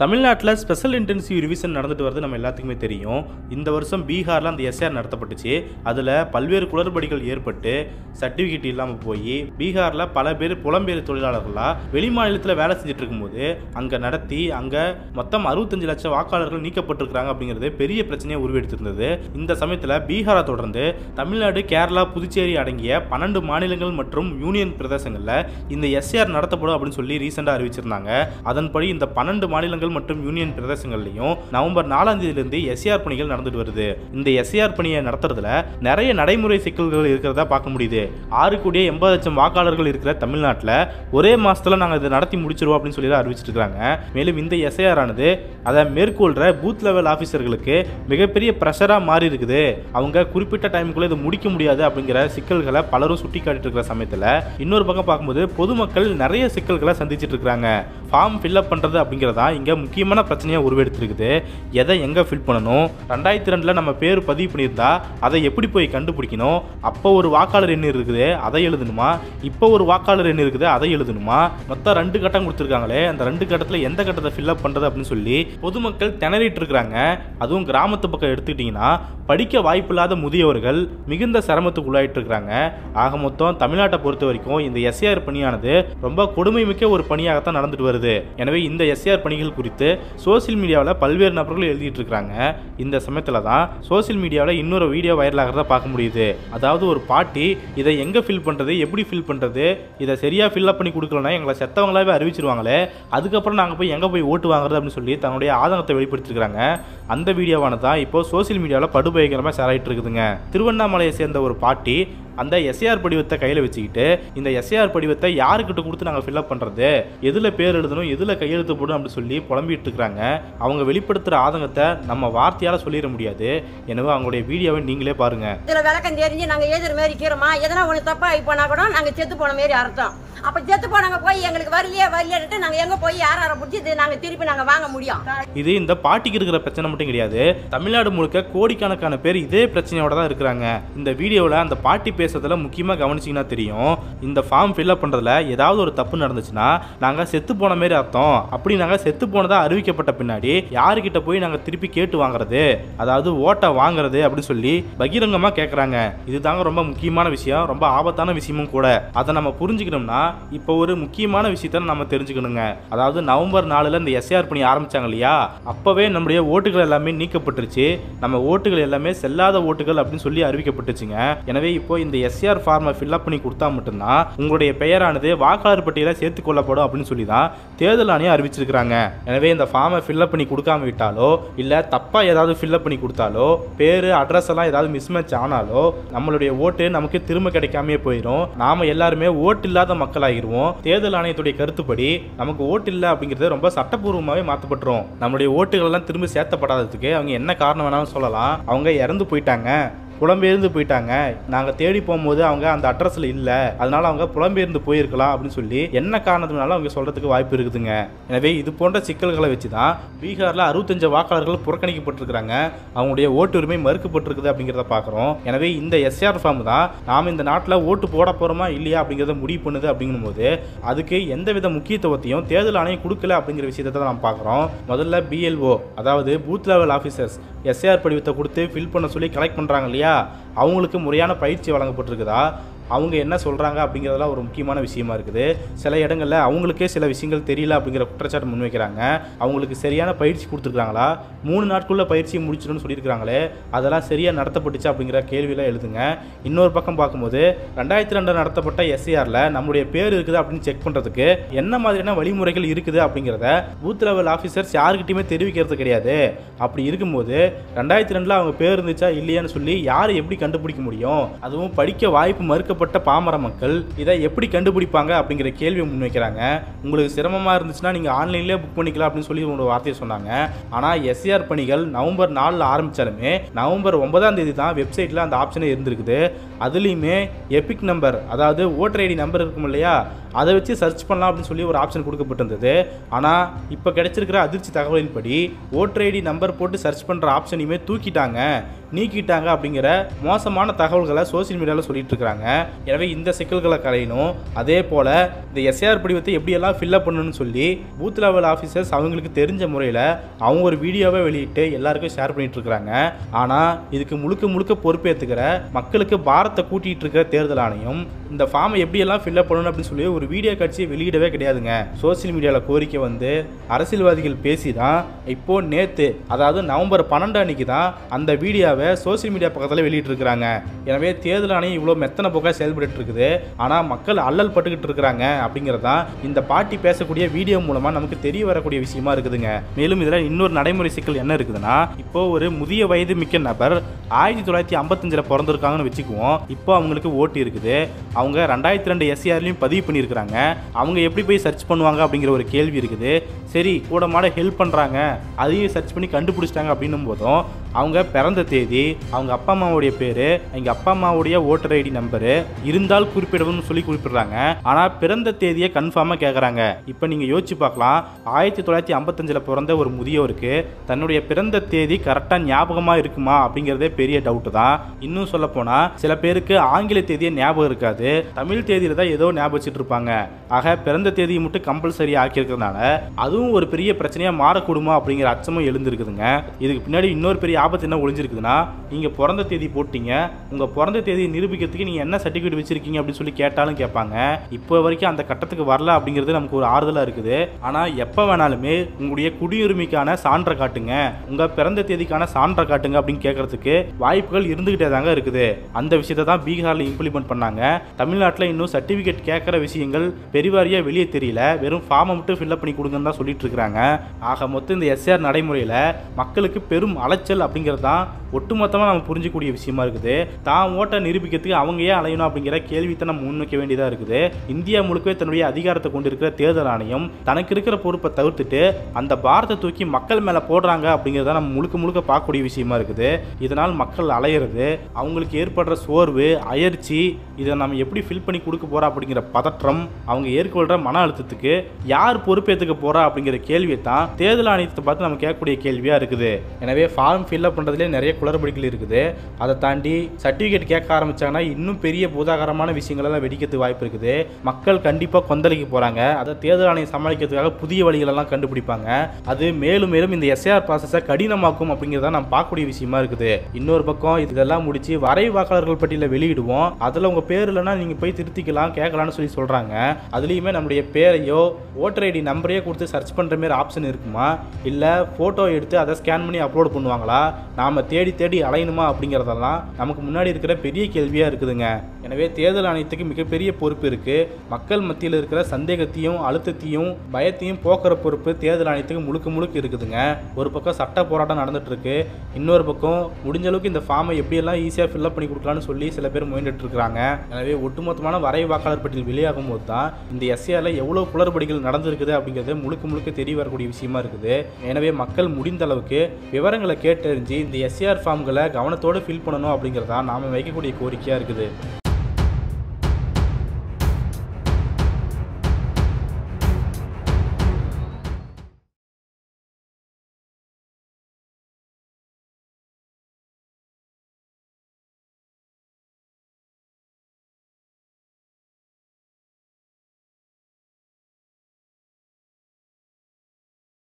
தமிழ்நாட்டில் special intensive revision நடந்துட்டு வருது நம்ம எல்லாத்துக்குமே தெரியும். இந்த வருஷம் பீகாரில் அந்த எஸ்ஆர் நடத்தப்பட்டுச்சு. அதில் பல்வேறு குளறுபடிகள் ஏற்பட்டு சர்டிஃபிகேட் இல்லாமல் போய் பீகாரில் பல பேர் புலம்பெயர் தொழிலாளர்களாக வெளி மாநிலத்தில் வேலை செஞ்சுட்டு இருக்கும்போது அங்கே நடத்தி அங்கே மொத்தம் 65 லட்சம் வாக்காளர்கள் நீக்கப்பட்டிருக்கிறாங்க அப்படிங்கிறது பெரிய பிரச்சனையை உருவெடுத்திருந்தது. இந்த சமயத்தில் பீகாரை தொடர்ந்து தமிழ்நாடு, கேரளா, புதுச்சேரி அடங்கிய 12 மாநிலங்கள் மற்றும் யூனியன் பிரதேசங்களில் இந்த எஸ்ஆர் நடத்தப்படும் அப்படின்னு சொல்லி ரீசெண்டாக அறிவிச்சிருந்தாங்க. அதன்படி இந்த 12 மாநிலங்கள் மற்றும் யூனியன் பிரதேசங்கள்லையும் நவம்பர் 4ஆம் தேதியிலிருந்து எஸ்ஆர் பணிகள் நடந்துட்டு வருது. இந்த எஸ்ஆர் பணியை நடத்துறதுல நிறைய நடைமுறை சிக்கல்கள் இருக்கிறதா பார்க்க முடியுது. 6,80 லட்சம் வாக்காளர்கள் இருக்கிற தமிழ்நாட்டில் ஒரே மாசத்துல நாங்கள் இதை நடத்தி முடிச்சிருவோம் அப்படின்னு சொல்லி அறிவிச்சிட்டு இருக்காங்க. மேலும் இந்த எஸ்ஆர் ஆனது அதை மேற்கொள்ற பூத் லெவல் ஆபீசர்களுக்கு மிகப்பெரிய பிரஷரா மாறி இருக்குது. அவங்க குறிப்பிட்ட டைமுக்குள்ள இதை முடிக்க முடியாது அப்படிங்கிற சிக்கல்களை பலரும் சுட்டி காட்டிட்டு இருக்கிற சமயத்தில் இன்னொரு பக்கம் பார்க்கும்போது பொதுமக்கள் நிறைய சிக்கல்களை சந்திச்சிட்டு இருக்காங்க. ஃபார்ம் ஃபில்அப் பண்றது அப்படிங்கிறதா இங்க முக்கியமான பிரச்சனையாக உருவெடுத்திருக்குது. எதை எங்கே ஃபில் பண்ணணும், 2002 நம்ம பேர் பதிவு பண்ணியிருந்தா அதை எப்படி போய் கண்டுபிடிக்கணும், அப்போ ஒரு வாக்காளர் எண் இருக்குது அதை எழுதணுமா, இப்போ ஒரு வாக்காளர் எண் இருக்குது அதை எழுதணுமா, மொத்தம் 2 கட்டம் கொடுத்துருக்காங்களே, அந்த 2 கட்டத்தில் எந்த கட்டத்தை ஃபில்அப் பண்ணுறது அப்படின்னு சொல்லி பொதுமக்கள் திணறிட்டு இருக்கிறாங்க. அதுவும் கிராமத்து பக்கம் எடுத்துக்கிட்டிங்கன்னா படிக்க வாய்ப்பில்லாத முதியவர்கள் மிகுந்த சிரமத்துக்கு உள்ளாயிட்டு இருக்கிறாங்க. ஆக மொத்தம் தமிழ்நாட்டை பொறுத்த வரைக்கும் இந்த எஸ்ஆர் பணியானது ரொம்ப கொடுமை மிக்க ஒரு பணியாகத்தான் நடந்துட்டு வருது. எனவே இந்த எஸ்ஆர் பணிகள் குறித்து சோசியல் மீடியாவில் பல்வேறு நபர்கள் எழுதிட்டு இருக்காங்க. இந்த சமயத்தில் தான் சோசியல் மீடியாவில் இன்னொரு வீடியோ வைரல் ஆகிறத பார்க்க முடியுது. அதாவது ஒரு பாட்டி இதை எங்கே ஃபில் பண்ணுறது, எப்படி ஃபில் பண்ணுறது, இதை சரியாக ஃபில்அப் பண்ணி கொடுக்கலன்னா எங்களை செத்தவங்களாவே அறிவிச்சிருவாங்களே, அதுக்கப்புறம் நாங்கள் போய் எங்கே போய் ஓட்டு வாங்குறது அப்படின்னு சொல்லி தன்னுடைய ஆதங்கத்தை வெளிப்படுத்திருக்கிறாங்க. அந்த வீடியோவானது தான் இப்போ சோசியல் மீடியாவில் படுபயங்கரமாக ஷேர் ஆகிட்டு இருக்குதுங்க. திருவண்ணாமலையை சேர்ந்த ஒரு பாட்டி அந்த எஸ்ஆர் படிவத்தை கையில் வச்சுக்கிட்டு இந்த எஸ்ஆர் படிவத்தை யாருக்கிட்ட கொடுத்து நாங்கள் ஃபில்அப் பண்ணுறது, எதில் பேர் எழுதணும், எதில் கையெழுத்து போடணும் அப்படின்னு சொல்லி புலம்பிட்டு இருக்கிறாங்க. அவங்க வெளிப்படுத்துகிற ஆதங்கத்தை நம்ம வார்த்தையால் சொல்லிட முடியாது. எனவே அவங்களுடைய வீடியோவை நீங்களே பாருங்க. இதில் விளக்கம் தெரிஞ்சு நாங்கள் எழுதுற மாதிரி இருக்கிறோமா, எதனா ஒன்று தப்பாக ஆகி போனால் கூட நாங்கள் செத்து போன மாரி அர்த்தம். அப்போ செத்து போனாங்க போய் எங்களுக்கு வரலையே நாங்கள் எங்கே போய் யாரை பிடிச்சி நாங்கள் திருப்பி நாங்கள் வாங்க முடியும். இது இந்த பாட்டிக்கு இருக்கிற பிரச்சனை மட்டும் கிடையாது. தமிழ்நாடு முழுக்க கோடிக்கணக்கான பேர் இதே பிரச்சனையோட தான் இருக்கிறாங்க. இந்த வீடியோவில் அந்த பாட்டி பேசுறதுல முக்கியமாக கவனிச்சிங்கன்னா தெரியும். இந்த ஃபார்ம் ஃபில்அப் பண்ணுறதுல ஏதாவது ஒரு தப்பு நடந்துச்சுன்னா நாங்கள் செத்து போன மாரி அர்த்தம். அப்படி நாங்கள் செத்து போனதாக அறிவிக்கப்பட்ட பின்னாடி யாருக்கிட்ட போய் நாங்கள் திருப்பி கேட்டு வாங்குறது, அதாவது ஓட்டை வாங்குறது அப்படின்னு சொல்லி பகிரங்கமாக கேட்குறாங்க. இதுதாங்க ரொம்ப முக்கியமான விஷயம், ரொம்ப ஆபத்தான விஷயமும் கூட. அதை நம்ம புரிஞ்சுக்கணும்னா இப்போ ஒரு முக்கியமான விஷயத்த நம்ம தெரிஞ்சுக்கணுங்க. அதாவது நவம்பர் 4 இந்த எஸ்ஆர் பணி ஆரம்பிச்சாங்க இல்லையா, அப்பவே நம்முடைய ஓட்டுகள் எல்லாமே நீக்கப்பட்டுருச்சு. நம்ம ஓட்டுகள் எல்லாமே செல்லாத ஓட்டுகள் அப்படின்னு சொல்லி அறிவிக்கப்பட்டுச்சுங்க. எனவே இப்போ இந்த எஸ்ஆர் ஃபார்மை ஃபில்அப் பண்ணி கொடுத்தா மட்டும்தான் உங்களுடைய பெயரானது வாக்காளர் பட்டியலை சேர்த்து கொள்ளப்படும் அப்படின்னு சொல்லி தான் தேர்தல் ஆணையம் அறிவிச்சிருக்கிறாங்க. எனவே இந்த ஃபார்மை ஃபில்அப் பண்ணி கொடுக்காம விட்டாலோ இல்லை தப்பாக ஏதாவது ஃபில்அப் பண்ணி கொடுத்தாலோ, பேர் அட்ரஸ் எல்லாம் ஏதாவது மிஸ்மேட்ச் ஆனாலோ நம்மளுடைய ஓட்டு நமக்கு திரும்ப கிடைக்காமே போயிடும். நாம எல்லாருமே ஓட்டு இல்லாத மக்கள் ஆகிருவோம். தேர்தல் ஆணையத்துடைய கருத்துப்படி நமக்கு ஓட்டு இல்லை அப்படிங்கிறது ரொம்ப சட்டப்பூர்வமாகவே மாற்றப்பட்டுரும். நம்மளுடைய ஓட்டுகள் எல்லாம் திரும்ப சேர்த்தப்படாததுக்கு அவங்க என்ன காரணம் வேணாலும் சொல்லலாம். அவங்க இறந்து போயிட்டாங்க, புலம்பெயர்ந்து போயிட்டாங்க, நாங்கள் தேடி போகும்போது அவங்க அந்த அட்ரஸில் இல்லை, அதனால அவங்க புலம்பெயர்ந்து போயிருக்கலாம் அப்படின்னு சொல்லி என்ன காரணத்தினால அவங்க சொல்றதுக்கு வாய்ப்பு இருக்குதுங்க. எனவே இது போன்ற சிக்கல்களை வச்சு தான் பீகாரில் 65 வாக்காளர்கள் புறக்கணிக்கப்பட்டிருக்கிறாங்க. அவங்களுடைய ஓட்டு உரிமை மறுக்கப்பட்டிருக்குது அப்படிங்கிறத பார்க்குறோம். எனவே இந்த எஸ்ஆர் ஃபார்ம் தான் நாம் இந்த நாட்டில் ஓட்டு போட போகிறோமா இல்லையா அப்படிங்கிறத முடிவு பண்ணுது. அப்படிங்கும்போது அதுக்கு எந்தவித முக்கியத்துவத்தையும் தேர்தல் ஆணையம் கொடுக்கல அப்படிங்கிற விஷயத்தை தான் நாம் பார்க்குறோம். முதல்ல BLO, அதாவது பூத் லெவல் ஆஃபீஸர்ஸ் எஸ்ஆர் படிவத்தை கொடுத்து ஃபில் பண்ண சொல்லி கலெக்ட் பண்ணுறாங்க இல்லையா, அவங்களுக்கு முறையான பயிற்சி வழங்கப்பட்டிருக்குதா, அவங்க என்ன சொல்கிறாங்க அப்படிங்கிறதெல்லாம் ஒரு முக்கியமான விஷயமா இருக்குது. சில இடங்களில் அவங்களுக்கே சில விஷயங்கள் தெரியல அப்படிங்கிற குற்றச்சாட்டு முன்வைக்கிறாங்க. அவங்களுக்கு சரியான பயிற்சி கொடுத்துருக்காங்களா, 3 நாட்குள்ளே பயிற்சியை முடிச்சிடணும்னு சொல்லியிருக்கிறாங்களே, அதெல்லாம் சரியாக நடத்தப்பட்டுச்சு அப்படிங்கிற கேள்வியெல்லாம் எழுதுங்க. இன்னொரு பக்கம் பார்க்கும்போது 2002 நடத்தப்பட்ட எஸ்ஆரில் நம்மளுடைய பேர் இருக்குது அப்படின்னு செக் பண்ணுறதுக்கு என்ன மாதிரியான வழிமுறைகள் இருக்குது அப்படிங்கிறத பூத் லெவல் ஆஃபீஸர்ஸ் யாருக்கிட்டையுமே தெரிவிக்கிறது கிடையாது. அப்படி இருக்கும்போது 2002 அவங்க பேர் இருந்துச்சா இல்லையான்னு சொல்லி யாரை எப்படி கண்டுபிடிக்க முடியும்? அதுவும் படிக்க வாய்ப்பு மறுக்க பாமர மக்கள் இதை எப்படி கண்டுபிடிப்பாங்க அப்படிங்கிற கேள்வியை முன்வைக்கிறாங்க. உங்களுக்கு சிரமமா இருந்துச்சுன்னா நீங்க ஆன்லைன்லயே புக் பண்ணிக்கலாம் அப்படின்னு சொல்லி ஒரு வார்த்தையை சொன்னாங்க. ஆனா எஸ்ஆர் பணிகள் நவம்பர் 4 ஆரம்பிச்சாலுமே நவம்பர் 9ஆம் தேதி தான் வெப்சைட்ல அந்த ஆப்ஷனே இருந்திருக்குது. அதுலயுமே எபிக் நம்பர், அதாவது ஓட்டர் ஐடி நம்பர் இருக்கும் இல்லையா, அதை வச்சு சர்ச் பண்ணலாம் அப்படின்னு சொல்லி ஒரு ஆப்ஷன் கொடுக்கப்பட்டிருந்தது. ஆனால் இப்போ கிடைச்சிருக்கிற அதிர்ச்சி தகவலின்படி ஓட்டர் ஐடி நம்பர் போட்டு சர்ச் பண்ணுற ஆப்ஷனையுமே தூக்கிட்டாங்க, நீக்கிட்டாங்க அப்படிங்கிற மோசமான தகவல்களை சோசியல் மீடியாவில் சொல்லிட்டு இருக்காங்க. எனவே இந்த சிக்கல்களை களையணும். அதே போல இந்த எஸ்ஏஆர் படிவத்தை எப்படியெல்லாம் ஃபில்அப் பண்ணணும்னு சொல்லி பூத் லெவல் ஆஃபீஸர்ஸ் அவங்களுக்கு தெரிஞ்ச முறையில் அவங்க ஒரு வீடியோவை வெளியிட்டு எல்லாருக்கும் ஷேர் பண்ணிட்டு இருக்காங்க. ஆனால் இதுக்கு முழுக்க முழுக்க பொறுப்பேற்றுக்கிற மக்களுக்கு பாரத்தை கூட்டிகிட்டு இருக்கிற தேர்தல் ஆணையம் இந்த ஃபார்மை எப்படியெல்லாம் ஃபில்அப் பண்ணணும் அப்படின்னு சொல்லி ஒரு வீடியோ காட்சியை வெளியிடவே கிடையாதுங்க. சோசியல் மீடியாவில் கோரிக்கை வந்து அரசியல்வாதிகள் பேசி தான் இப்போ நேற்று, அதாவது நவம்பர் 12 அன்னைக்கு தான் அந்த வீடியோவை சோசியல் மீடியா பக்கத்தில் வெளியிட்டு இருக்கிறாங்க. எனவே தேர்தல் ஆணையம் இவ்வளோ மெத்தனை போக்காக செயல்பட்டு இருக்குது. ஆனால் மக்கள் அல்லல் பட்டுக்கிட்டு இருக்கிறாங்க அப்படிங்கிறதான் இந்த பாட்டி பேசக்கூடிய வீடியோ மூலமாக நமக்கு தெரிய வரக்கூடிய விஷயமா இருக்குதுங்க. மேலும் இதில் இன்னொரு நடைமுறை சிக்கல் என்ன இருக்குதுன்னா, இப்போ ஒரு முதிய வயது மிக்க நபர் 1955 பிறந்திருக்காங்கன்னு வச்சுக்குவோம். இப்போ அவங்களுக்கு ஓட்டு இருக்குது. அவங்க 2002 எஸ்ஏஆர்லையும் பதிவு பண்ணியிருக்கிறாங்க. அவங்க எப்படி போய் சர்ச் பண்ணுவாங்க அப்படிங்கிற ஒரு கேள்வி இருக்குது. சரி, கூட மாட ஹெல்ப் பண்ணுறாங்க, அதையும் சர்ச் பண்ணி கண்டுபிடிச்சிட்டாங்க அப்படின்னும் போதும் அவங்க பிறந்த தேதி, அவங்க அப்பா அம்மாவுடைய பேர், எங்கள் அப்பா அம்மாவுடைய ஓட்டர் ஐடி நம்பரு இருந்தால் குறிப்பிடணும்னு சொல்லி குறிப்பிடுறாங்க. ஆனால் பிறந்த தேதியை கன்ஃபார்மாக கேட்குறாங்க. இப்போ நீங்கள் யோசிச்சு பார்க்கலாம், 1955 பிறந்த ஒரு முதியோருக்கு தன்னுடைய பிறந்த தேதி கரெக்டாக ஞாபகமாக இருக்குமா அப்படிங்கிறதே பெரிய டவுட்டு தான். இன்னும் சொல்ல போனால் சில பேருக்கு ஆங்கில தேதியை ஞாபகம் இருக்காது, தமிழ் தேதியில் தான் ஏதோ ஞாபகம் வச்சுட்டு இருப்பாங்க. ஆக பிறந்த தேதியை மட்டும் கம்பல்சரி ஆக்கியிருக்கிறதுனால அதுவும் ஒரு பெரிய பிரச்சனையாக மாறக்கூடுமா அப்படிங்கிற அச்சமும் எழுந்திருக்குதுங்க. இதுக்கு பின்னாடி இன்னொரு பெரிய ஆபத்து என்ன ஒளிஞ்சிருக்குதுன்னா, நீங்கள் பிறந்த தேதி போட்டீங்க, உங்கள் பிறந்த தேதியை நிரூபிக்கிறதுக்கு நீங்கள் என்ன சர்டிஃபிகேட் வச்சிருக்கீங்க அப்படின்னு சொல்லி கேட்டாலும் கேட்பாங்க. இப்போ வரைக்கும் அந்த கட்டத்துக்கு வரல அப்படிங்கிறது நமக்கு ஒரு ஆறுதலாக இருக்குது. ஆனால் எப்போ வேணாலுமே உங்களுடைய குடியுரிமைக்கான சான்றை காட்டுங்க, உங்கள் பிறந்த தேதிக்கான சான்றை காட்டுங்க அப்படின்னு கேட்கறதுக்கு வாய்ப்புகள் இருந்துகிட்டே தாங்க இருக்குது. அந்த விஷயத்தை தான் பீகாரில் இம்ப்ளிமெண்ட் பண்ணாங்க. தமிழ்நாட்டில் இன்னும் சர்டிஃபிகேட் கேட்குற விஷயங்கள் பெரிவாரியாக வெளியே தெரியல, வெறும் ஃபார்மை மட்டும் ஃபில்அப் பண்ணி கொடுங்கன்னு தான் சொல்லிட்டு இருக்கிறாங்க. ஆக மொத்தம் இந்த எஸ்ஏஆர் நடைமுறையில் மக்களுக்கு பெரும் அலைச்சல் அப்படிங்கிறது தான் ஒட்டுமொத்தமாக நம்ம புரிஞ்சக்கூடிய விஷயமா இருக்குது. தான் ஓட்டை நிரூபிக்கிறதுக்கு அவங்க ஏன் அலையணும் அப்படிங்கிற கேள்வித்தை நம்ம முன்வைக்க வேண்டியதாக இருக்குது. இந்தியா முழுக்கவே தன்னுடைய அதிகாரத்தை கொண்டு இருக்கிற தேர்தல் ஆணையம் தனக்கு இருக்கிற பொறுப்பை தவிர்த்துட்டு அந்த பாரத்தை தூக்கி மக்கள் மேலே போடுறாங்க அப்படிங்கிறத நம்ம முழுக்க பார்க்கக்கூடிய விஷயமா இருக்குது. இதனால் மக்கள் அலையிறது, அவங்களுக்கு ஏற்படுற சோர்வு, அயற்சி, இதை நம்ம எப்படி ஃபில் பண்ணி கொடுக்க போகிறோம் அப்படிங்கிற பதற்றம், அவங்க ஏற்கொள்கிற மன அழுத்தத்துக்கு யார் பொறுப்பேற்றுக்க போகிறா அப்படிங்கிற கேள்வியை தான் தேர்தல் ஆணையத்தை பார்த்து நம்ம கேட்கக்கூடிய கேள்வியாக இருக்குது. எனவே ஃபார்ம் ஃபில்அப் பண்ணுறதுலேயே நிறைய குளறுபடிகள் இருக்குது. அதை தாண்டி சர்டிஃபிகேட் கேட்க ஆரம்பிச்சாங்கன்னா இன்னும் பெரிய பூதாகரமான விஷயங்களெல்லாம் வெடிக்கிறதுக்கு வாய்ப்பு இருக்குது. மக்கள் கண்டிப்பாக கொந்தளிக்க போகிறாங்க. அதை தேர்தல் ஆணையம் சமாளிக்கிறதுக்காக புதிய வழிகளெல்லாம் கண்டுபிடிப்பாங்க. அது மேலும் மேலும் இந்த எஸ்ஏஆர் ப்ராசஸை கடினமாக்கும் அப்படிங்கிறத நம்ம பார்க்கக்கூடிய விஷயமா இருக்குது. இன்னொரு பக்கம் இதெல்லாம் முடிச்சு வரைவு வாக்காளர்கள் பட்டியலில் வெளியிடுவோம், அதில் உங்கள் பேர் இல்லைன்னா நீங்கள் போய் திருத்திக்கலாம், கேட்கலான்னு சொல்லி சொல்கிறாங்க. அதுலேயுமே நம்முடைய பேரையோ ஓட்டர் ஐடி நம்பரையோ கொடுத்து சர்ச் பண்ணுற மாதிரி ஆப்ஷன் இருக்குமா, இல்லை ஃபோட்டோ எடுத்து அதை ஸ்கேன் பண்ணி அப்லோட் பண்ணுவாங்களா, நாம் தேடி அலையணுமா அப்படிங்கிறதெல்லாம் நமக்கு முன்னாடி இருக்கிற பெரிய கேள்வியாக இருக்குதுங்க. எனவே தேர்தல் ஆணையத்துக்கு மிகப்பெரிய பொறுப்பு இருக்குது. மக்கள் மத்தியில் இருக்கிற சந்தேகத்தையும் அழுத்தத்தையும் பயத்தையும் போக்குற பொறுப்பு தேர்தல் ஆணையத்துக்கு முழுக்க இருக்குதுங்க. ஒரு பக்கம் சட்ட போராட்டம் நடந்துட்டு இருக்கு, இன்னொரு பக்கம் முடிஞ்ச அளவுக்கு இந்த ஃபார்மை எப்படியெல்லாம் ஈஸியாக ஃபில்அப் பண்ணி கொடுக்கலான்னு சொல்லி சில பேர் முயன்றுட்டு இருக்கிறாங்க. எனவே ஒட்டுமொத்தமான வரைவு வாக்காளர் பட்டியல் வெளியாகும் போது தான் இந்த எஸ்ஏஆர்ல எவ்வளோ குளறுபடிகள் நடந்திருக்குது அப்படிங்கிறது முழுக்க தெரிய வரக்கூடிய விஷயமா இருக்குது. எனவே மக்கள் முடிந்த அளவுக்கு விவரங்களை கேட்டறிஞ்சு இந்த எஸ்ஏஆர் ஃபார்ம்களை கவனத்தோடு ஃபில் பண்ணணும் அப்படிங்கிறதா நாம வைக்கக்கூடிய கோரிக்கையாக இருக்குது.